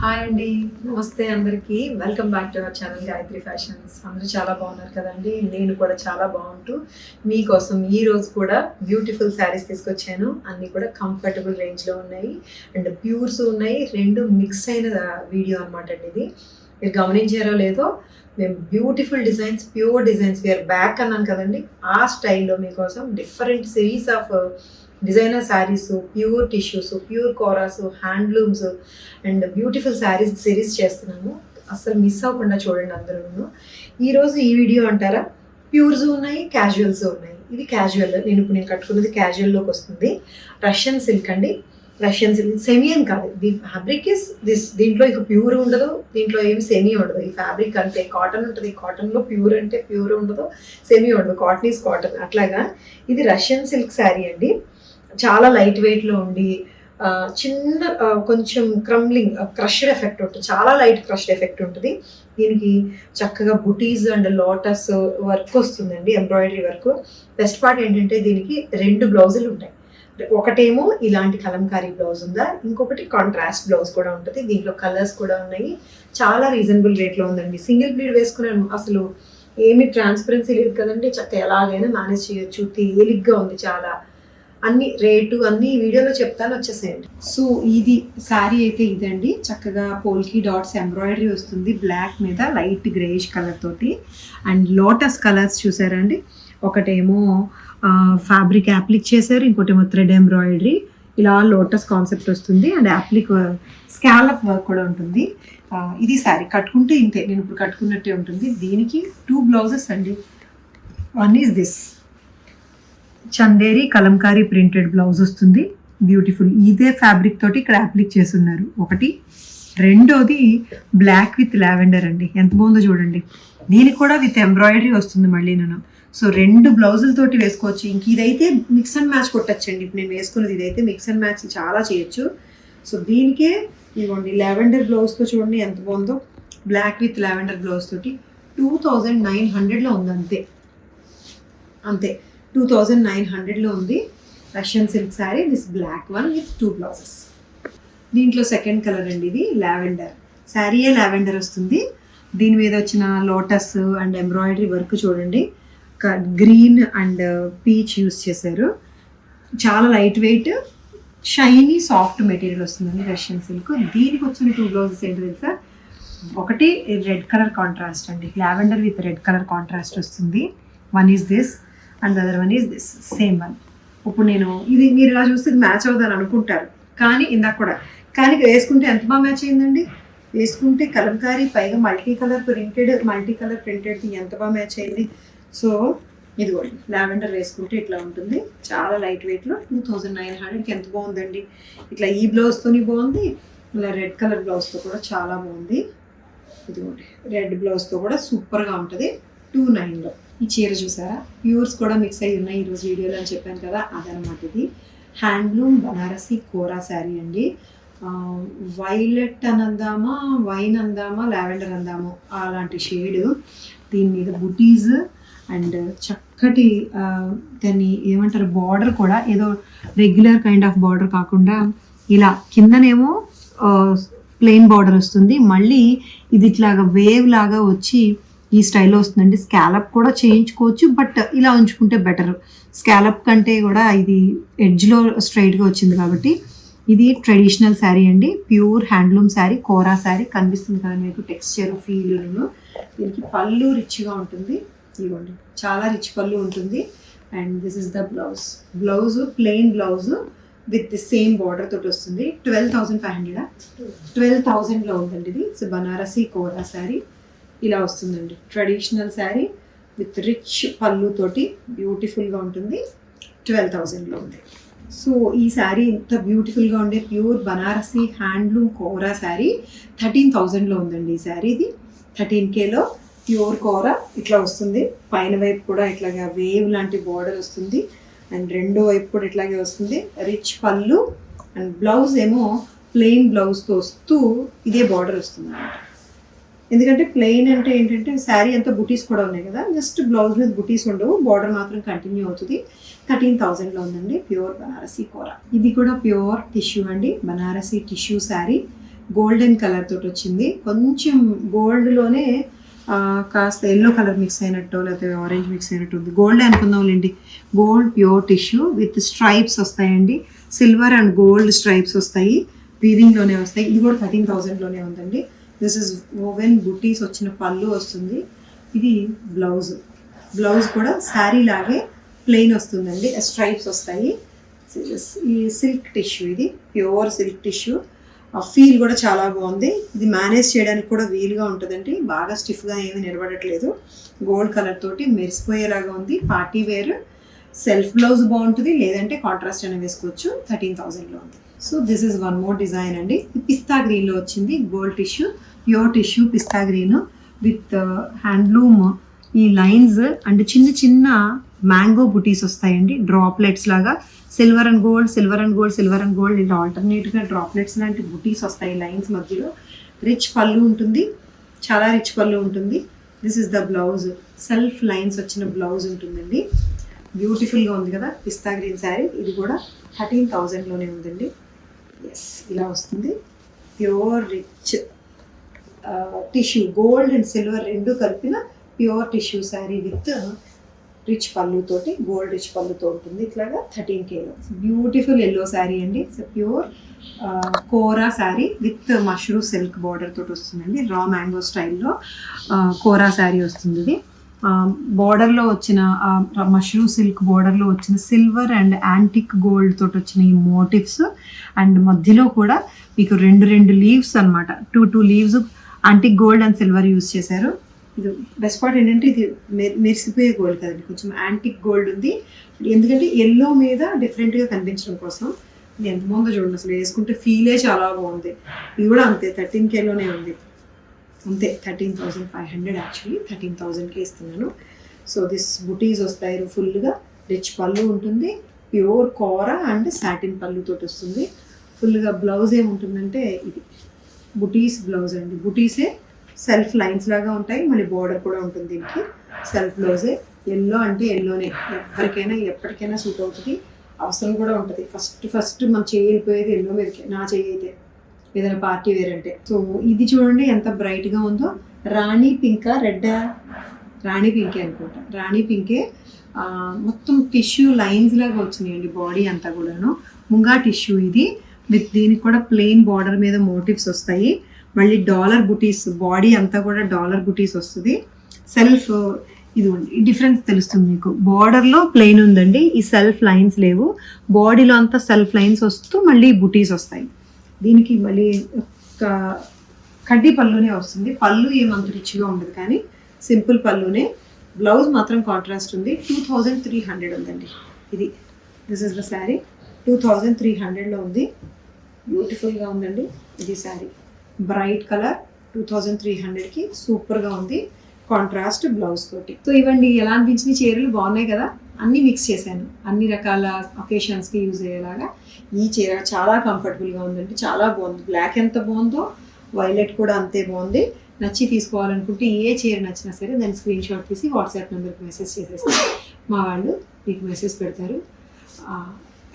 Hi అండి, నమస్తే అందరికీ. Welcome back to our channel Gayatri fashions. అందరూ చాలా బాగున్నారు కదండి. నేను కూడా చాలా బాగుంటూ మీకోసం ఈ రోజు కూడా బ్యూటిఫుల్ శారీస్ తీసుకొచ్చాను. అన్నీ కూడా కంఫర్టబుల్ రేంజ్లో ఉన్నాయి అండ్ ప్యూర్స్ ఉన్నాయి. రెండు మిక్స్ అయిన వీడియో అనమాట అండి ఇది. మీరు గమనించారో లేదో, మేము beautiful designs, pure designs we're back అన్నాను కదండి, ఆ స్టైల్లో మీకోసం different series of designer saris, pure tissues, pure koras, handlooms and beautiful saris series చేస్తున్నాము. అసలు మిస్ అవ్వకుండా చూడండి అందరూ. ఈరోజు ఈ వీడియో అంటారా, ప్యూర్స్ ఉన్నాయి, క్యాజువల్స్ ఉన్నాయి. ఇది క్యాజువల్, నేను కట్టుకున్నది క్యాజువల్లోకి వస్తుంది. రష్యన్ సిల్క్ అండి. రష్యన్ సిల్క్ సెమీ అని కాదు, ది ఫ్యాబ్రిక్ ఇస్ దిస్. దీంట్లో ఇక ప్యూర్ ఉండదు, దీంట్లో ఏమి సెమీ ఉండదు. ఈ ఫ్యాబ్రిక్ అంటే కాటన్ ఉంటుంది, కాటన్లో ప్యూర్ అంటే ప్యూర్ ఉండదు, సెమీ ఉండదు. Cotton is cotton. అట్లాగా ఇది రష్యన్ సిల్క్ శారీ అండి. చాలా లైట్ వెయిట్లో ఉండి చిన్న కొంచెం క్రమ్లింగ్ క్రష్డ్ ఎఫెక్ట్ ఉంటుంది. చాలా లైట్ క్రష్డ్ ఎఫెక్ట్ ఉంటుంది. దీనికి చక్కగా బుటీస్ అండ్ లోటస్ వర్క్ వస్తుందండి, ఎంబ్రాయిడరీ వర్క్. బెస్ట్ పార్ట్ ఏంటంటే దీనికి 2 బ్లౌజులు ఉంటాయి. ఒకటేమో ఇలాంటి కలంకారీ బ్లౌజ్ ఉందా, ఇంకొకటి కాంట్రాస్ట్ బ్లౌజ్ కూడా ఉంటుంది. దీంట్లో కలర్స్ కూడా ఉన్నాయి. చాలా రీజనబుల్ రేట్లో ఉందండి. సింగిల్ ప్లీడ్ వేసుకున్నాను, అసలు ఏమి ట్రాన్స్పరెన్సీ లేదు కదండి. చక్కగా ఎలాగైనా మేనేజ్ చేయొచ్చు. తేలిగ్గా ఉంది చాలా. అన్ని రేటు అన్ని వీడియోలో చెప్తాను, వచ్చేసేయండి. సో ఇది శారీ అయితే ఇదండి. చక్కగా పోల్కి డాట్స్ ఎంబ్రాయిడరీ వస్తుంది బ్లాక్ మీద లైట్ గ్రేయిష్ కలర్ తోటి. అండ్ లోటస్ కలర్స్ చూసారా అండి. ఒకటేమో ఫ్యాబ్రిక్ యాప్లిక్ చేశారు, ఇంకోటేమో థ్రెడ్ ఎంబ్రాయిడరీ. ఇలా లోటస్ కాన్సెప్ట్ వస్తుంది అండ్ యాప్లిక్ స్కాలప్ వర్క్ కూడా ఉంటుంది. ఇది శారీ కట్టుకుంటే ఇంతే, నేను ఇప్పుడు కట్టుకున్నట్టే ఉంటుంది. దీనికి 2 బ్లౌజెస్ అండి. One is this Chanderi Kalamkari printed blouse వస్తుంది, బ్యూటిఫుల్. ఇదే ఫ్యాబ్రిక్ తోటి ఇక్కడ అప్లిక్ చేస్తున్నారు ఒకటి. రెండోది బ్లాక్ విత్ లావెండర్ అండి, ఎంత బాగుందో చూడండి. దీనికి కూడా విత్ ఎంబ్రాయిడరీ వస్తుంది మళ్ళీ. నేను సో 2 బ్లౌజులతోటి వేసుకోవచ్చు. ఇంక ఇదైతే మిక్స్ అండ్ మ్యాచ్ కొట్టచ్చండి. ఇప్పుడు నేను వేసుకున్నది ఇదైతే మిక్స్ అండ్ మ్యాచ్ చాలా చేయొచ్చు. సో దీనికే ఇవ్వండి లావెండర్ బ్లౌజ్తో చూడండి ఎంత బాగుందో. బ్లాక్ విత్ లావెండర్ బ్లౌజ్ తోటి 2900లో ఉంది, అంతే అంతే 2900లో ఉంది. Russian silk sari, this black one with 2 blouses. దీంట్లో సెకండ్ కలర్ అండి, ఇది లావెండర్ శారీయే లావెండర్ వస్తుంది. దీని మీద వచ్చిన లోటస్ అండ్ ఎంబ్రాయిడరీ వర్క్ చూడండి. గ్రీన్ అండ్ పీచ్ యూస్ చేశారు. చాలా light weight shiny soft material వస్తుందండి రష్యన్ సిల్క్. దీనికి వచ్చిన 2 బ్లౌజెస్ ఏంటో తెలుసా. ఒకటి రెడ్ కలర్ కాంట్రాస్ట్ అండి, lavender with red colour contrast వస్తుంది. One is this and other one is this, same one. ఇప్పుడు నేను ఇది మీరు ఇలా చూస్తే మ్యాచ్ అవుదని అనుకుంటారు, కానీ ఇందాక కూడా కానీ వేసుకుంటే ఎంత బాగా మ్యాచ్ అయిందండి. వేసుకుంటే కలంకారీ పైగా మల్టీ కలర్ ప్రింటెడ్ది ఎంత బాగా మ్యాచ్ అయింది. సో ఇదిగోండి లావెండర్ వేసుకుంటే ఇట్లా ఉంటుంది. చాలా లైట్ వెయిట్లో 2900కి ఎంత బాగుందండి. ఇట్లా ఈ బ్లౌజ్తోని బాగుంది, ఇలా రెడ్ కలర్ బ్లౌజ్తో కూడా చాలా బాగుంది. ఇదిగోండి రెడ్ బ్లౌజ్తో కూడా సూపర్గా ఉంటుంది 2900లో. ఈ చీర చూసారా, ప్యూర్స్ కూడా మిక్స్ అయ్యి ఉన్నాయి ఈరోజు వీడియోలో అని చెప్పాను కదా, అదనమాట. ఇది హ్యాండ్లూమ్ బనారసి కోరా శారీ అండి. వైలెట్ అని అందామా, వైన్ అందామా, లావెండర్ అందామా, అలాంటి షేడ్. దీని మీద బుటీస్ అండ్ చక్కటి దాన్ని ఏమంటారు బార్డర్ కూడా ఏదో రెగ్యులర్ కైండ్ ఆఫ్ బార్డర్ కాకుండా ఇలా కిందనేమో ప్లెయిన్ బార్డర్ వస్తుంది, మళ్ళీ ఇది ఇట్లాగా వేవ్ లాగా వచ్చి ఈ స్టైల్లో వస్తుందండి. స్కాలప్ కూడా చేయించుకోవచ్చు, బట్ ఇలా ఉంచుకుంటే బెటర్. స్కాలప్ కంటే కూడా ఇది ఎడ్జ్లో స్ట్రైట్గా వచ్చింది కాబట్టి ఇది ట్రెడిషనల్ శారీ అండి. ప్యూర్ హ్యాండ్లూమ్ శారీ, కోరా శారీ. కనిపిస్తుంది కదా మీకు టెక్స్చర్ ఫీల్. దీనికి పళ్ళు రిచ్గా ఉంటుంది, ఇవ్వండి చాలా రిచ్ పళ్ళు ఉంటుంది. And this is the blouse plain blouse with the same border తోటి వస్తుంది. 12,500 12,000లో ఉందండి ఇది. సో బనారసి కోరా శారీ ఇలా వస్తుందండి. ట్రెడిషనల్ శారీ విత్ రిచ్ పళ్ళు తోటి బ్యూటిఫుల్గా ఉంటుంది. 12,000లో ఉంది. సో ఈ శారీ ఇంత బ్యూటిఫుల్గా ఉండే ప్యూర్ బనారసి హ్యాండ్లూమ్ కోరా శారీ 13,000లో ఉందండి. ఈ శారీ ఇది 13Kలో ప్యూర్ కోరా ఇట్లా వస్తుంది. పైన వైపు కూడా ఇట్లాగా వేవ్ లాంటి బార్డర్ వస్తుంది అండ్ రెండో వైపు కూడా ఇట్లాగే వస్తుంది. రిచ్ పళ్ళు అండ్ బ్లౌజ్ ఏమో ప్లెయిన్ బ్లౌజ్తో వస్తూ ఇదే బార్డర్ వస్తుంది అన్నమాట. ఎందుకంటే ప్లెయిన్ అంటే ఏంటంటే శారీ అంతా బుటీస్ కూడా ఉన్నాయి కదా, జస్ట్ బ్లౌజ్ మీద బుటీస్ ఉండవు, బార్డర్ మాత్రం కంటిన్యూ అవుతుంది. 13,000లో ఉందండి ప్యూర్ బనారసి కోరా. ఇది కూడా ప్యూర్ టిష్యూ అండి, Banarasi tissue sari. Golden colour తోటి వచ్చింది. కొంచెం గోల్డ్లోనే కాస్త ఎల్లో కలర్ మిక్స్ అయినట్టు లేకపోతే ఆరెంజ్ మిక్స్ అయినట్టు ఉంది. గోల్డ్ అనుకుందాంలేండి. Gold pure tissue with stripes వస్తాయండి. సిల్వర్ అండ్ గోల్డ్ స్ట్రైప్స్ వస్తాయి. వీవింగ్లోనే వస్తాయి. ఇది కూడా 13,000లోనే ఉందండి. దిస్ ఇస్ ఓవెన్ బుటీస్ వచ్చిన పళ్ళు వస్తుంది. ఇది బ్లౌజ్ కూడా శారీ లాగే ప్లెయిన్ వస్తుందండి. స్ట్రైప్స్ వస్తాయి. ఈ సిల్క్ టిష్యూ, ఇది ప్యూర్ సిల్క్ టిష్యూ. ఫీల్ కూడా చాలా బాగుంది. ఇది మేనేజ్ చేయడానికి కూడా వీలుగా ఉంటుందండి. బాగా స్టిఫ్గా ఏమీ నిలబడట్లేదు. గోల్డ్ కలర్ తోటి మెరిసిపోయేలాగా ఉంది. పార్టీ వేర్ సెల్ఫ్ బ్లౌజ్ బాగుంటుంది, లేదంటే కాంట్రాస్ట్ అని వేసుకోవచ్చు. 13,000లో ఉంది. So this is one more design అండి. పిస్తా గ్రీన్లో వచ్చింది. Gold tissue, pure tissue, pista green with handloom ఈ లైన్స్ అండ్ చిన్న చిన్న మ్యాంగో బుటీస్ వస్తాయండి. డ్రాప్లెట్స్ లాగా silver and gold, silver and gold, silver and gold ఇలా ఆల్టర్నేట్గా డ్రాప్లెట్స్ లాంటి బుటీస్ వస్తాయి లైన్స్ మధ్యలో. రిచ్ పళ్ళు ఉంటుంది, చాలా రిచ్ పళ్ళు ఉంటుంది. This is the blouse. Self lines వచ్చిన బ్లౌజ్ ఉంటుందండి. బ్యూటిఫుల్గా ఉంది కదా పిస్తా గ్రీన్ శారీ. ఇది కూడా 13,000లోనే ఉందండి. ఎస్, ఇలా వస్తుంది. Pure rich tissue, gold and silver రెండు కలిపిన pure tissue sari with rich పళ్ళుతోటి, గోల్డ్ రిచ్ పళ్ళుతో ఉంటుంది. ఇట్లాగా 13Kలో బ్యూటిఫుల్ ఎల్లో శారీ అండి. Pure kora sari with mashru silk border తోటి వస్తుందండి. రా మ్యాంగో స్టైల్లో కోరా శారీ వస్తుంది. ఇది బార్డర్లో వచ్చిన మష్రూ సిల్క్ బార్డర్లో వచ్చిన సిల్వర్ అండ్ యాంటిక్ గోల్డ్ తోటి వచ్చిన ఈ మోటివ్స్ అండ్ మధ్యలో కూడా మీకు రెండు లీవ్స్ అనమాట. Two leaves antique gold and silver use చేశారు. ఇది బెస్ట్ పార్ట్ ఏంటంటే ఇది మెరిసిపోయే గోల్డ్ కదండి, కొంచెం యాంటిక్ గోల్డ్ ఉంది. ఎందుకంటే ఎల్లో మీద డిఫరెంట్గా కనిపించడం కోసం. ఇది ఎంత బాగుందో చూడండి, అసలు వేసుకుంటే ఫీలే చాలా బాగుంది. ఇది కూడా అంతే 13Kలోనే ఉంది. అంతే 13,500 యాక్చువల్లీ 13,000కి ఇస్తున్నాను. సో దిస్ బుటీస్ వస్తాయి. ఫుల్గా రిచ్ పళ్ళు ఉంటుంది. ప్యూర్ కోరా అండ్ సాటిన్ పళ్ళుతోటి వస్తుంది. ఫుల్గా బ్లౌజ్ ఏముంటుందంటే ఇది బుటీస్ బ్లౌజ్ అండి. బుటీసే సెల్ఫ్ లైన్స్ లాగా ఉంటాయి. మళ్ళీ బార్డర్ కూడా ఉంటుంది దీనికి. సెల్ఫ్ బ్లౌజే. ఎల్లో అంటే ఎల్లోనే, ఎవరికైనా ఎప్పటికైనా సూట్ అవుతుంది. అవసరం కూడా ఉంటుంది. ఫస్ట్ మనం చేయకపోయేది ఎల్లో మీదకి, నా చేయి అయితే ఏదైనా పార్టీ వేర్ అంటే. సో ఇది చూడండి ఎంత బ్రైట్గా ఉందో. రాణి పింకా రెడ్, రాణి పింకే అనుకుంటా. రాణి పింకే మొత్తం టిష్యూ లైన్స్ లాగా వచ్చినాయండి బాడీ అంతా కూడాను. ముంగా టిష్యూ ఇది విత్ దీనికి కూడా ప్లెయిన్ బార్డర్ మీద మోటివ్స్ వస్తాయి. మళ్ళీ డాలర్ బుటీస్, బాడీ అంతా కూడా డాలర్ బుటీస్ వస్తుంది. సెల్ఫ్ ఇది డిఫరెన్స్ తెలుస్తుంది మీకు. బార్డర్లో ప్లెయిన్ ఉందండి, ఈ సెల్ఫ్ లైన్స్ లేవు. బాడీలో అంతా సెల్ఫ్ లైన్స్ వస్తూ మళ్ళీ బుటీస్ వస్తాయి. దీనికి మళ్ళీ కడ్డీ పళ్ళునే వస్తుంది. పళ్ళు ఏమంత రిచ్గా ఉండదు కానీ సింపుల్ పళ్ళునే. బ్లౌజ్ మాత్రం కాంట్రాస్ట్ ఉంది. 2,300 ఉందండి ఇది. This is the sari. 2,300లో ఉంది. బ్యూటిఫుల్గా ఉందండి ఇది శారీ. బ్రైట్ కలర్ 2,300కి సూపర్గా ఉంది. కాంట్రాస్ట్ బ్లౌజ్ తోటి. సో ఇవ్వండి ఎలా అనిపించిన చీరలు బాగున్నాయి కదా. అన్నీ మిక్స్ చేశాను, అన్ని రకాల ఒకేషన్స్కి యూజ్ అయ్యేలాగా. ఈ చీర చాలా కంఫర్టబుల్గా ఉందండి, చాలా బాగుంది. బ్లాక్ ఎంత బాగుందో వైలెట్ కూడా అంతే బాగుంది. నచ్చి తీసుకోవాలనుకుంటే ఏ చీర నచ్చినా సరే దాన్ని స్క్రీన్ షాట్ తీసి వాట్సాప్ నెంబర్కి మెసేజ్ చేసేస్తే మా వాళ్ళు మీకు మెసేజ్ పెడతారు.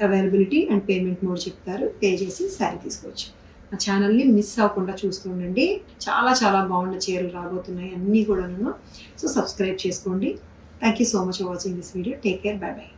అవైలబిలిటీ అండ్ పేమెంట్ మోడ్ చెప్తారు. పే చేసి శారీ తీసుకోవచ్చు. నా ఛానల్ని మిస్ అవ్వకుండా చూస్తూ ఉండండి. చాలా చాలా బాగున్న చీరలు రాబోతున్నాయి అన్నీ కూడాను. సో సబ్స్క్రైబ్ చేసుకోండి. Thank you so much for watching this video. Take care. By by.